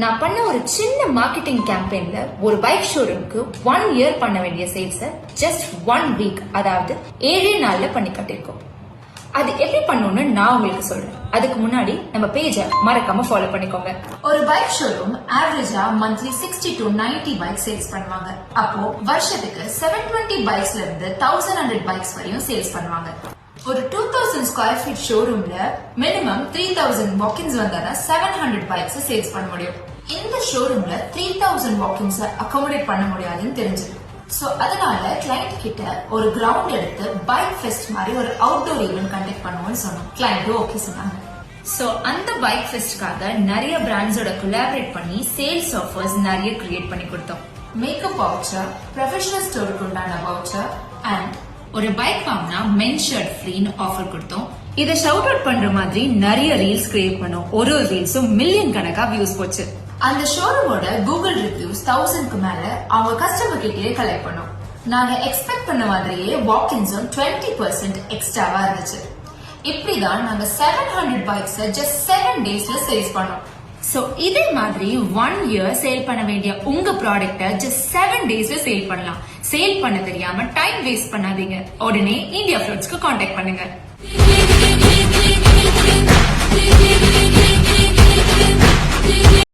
நான் பண்ண ஒரு சின்ன மார்க்கெட்டிங் கேம்பெயின்ல ஒரு பைக் ஷோரூமுக்கு 1 இயர் பண்ண வேண்டிய சேல்ஸ ஜஸ்ட் 1 வீக், அதாவது 7 நாள்ல பண்ணி கட்டிருக்கோம். அது எப்படி பண்ணணும்னு நான் உங்களுக்கு சொல்றேன். அதுக்கு முன்னாடி நம்ம பேஜ மறக்காம ஃபாலோ பண்ணிக்கோங்க. ஒரு பைக் ஷோரூம் ஆவரேஜா மந்த்லி 60 to 90 பைக் சேல்ஸ் பண்ணுவாங்க. அப்போ வருஷத்துக்கு 720 பைக்ஸ்ல இருந்து 1100 பைக்ஸ் வரையும் சேல்ஸ் பண்ணுவாங்க. ஒரு 2000 ஸ்கொயர் ஃபீட் ஷோரூம்ல மினிமம் 3000 வாக்கின்ஸ் வந்தாதான் 700 பைக்ஸ் சேல்ஸ் பண்ண முடியும். இந்த ஷோரூம்ல 3000 வாக்கின்ஸ் அகாமடேட் பண்ண முடியாதுன்னு தெரிஞ்சது. சோ அதனால கிளைண்ட் கிட்ட ஒரு கிரவுண்ட் எடுத்து பைக் ஃபெஸ்ட் மாதிரி ஒரு அவுட்டோர் ஈவென்ட் கண்டக்ட் பண்ணுவோம்னு சொன்னோம். கிளைண்ட்டும் ஓகே சொன்னாங்க. சோ அந்த பைக் ஃபெஸ்ட்காக நிறைய பிராண்ட்ஸோட கொலாபரேட் பண்ணி சேல்ஸ் ஆஃபர்ஸ் நிறைய கிரியேட் பண்ணி கொடுத்தோம். மேக்கப் வவுச்சர், ப்ரொஃபஷனல் ஸ்டோருக்கு உண்டான வவுச்சர் அண்ட் ஒரு பைக் வாங்கினா மென் ஷர்ட் ஃப்ரீன்னு ஆஃபர் கொடுத்தோம். இதை ஷவுட் அவுட் பண்ற மாதிரி நிறைய ரீல்ஸ் கிரியேட் பண்ணோம். ஒரு ரீல்ஸும் மில்லியன் கணக்கா வியூஸ் போச்சு. அந்த ஷோரூமோட கூகுள் ரிவ்யூஸ் 1000க்கு மேல அவங்க கஸ்டமர் கிட்டயே கலெக்ட் பண்ணோம். நாங்க எக்ஸ்பெக்ட் பண்ண மாதிரியே வாக்கின்ஸும் 20% எக்ஸ்ட்ராவா இருந்துச்சு. இப்படிதான் நாங்க 700 பைக்ஸ் ஜஸ்ட் 7 டேஸ்ல சேல்ஸ் பண்ணோம். சோ இதே மாதிரி 1 இயர் சேல் பண்ண வேண்டிய உங்க ப்ராடக்ட்ட ஜஸ்ட் 7 டேஸ்ல சேல் பண்ணலாம். சேல் பண்ண தெரியாம டைம் வேஸ்ட் பண்ணாதீங்க. உடனே இந்தியா ஃப்ளோட்ஸ்க்கு கான்டாக்ட் பண்ணுங்க.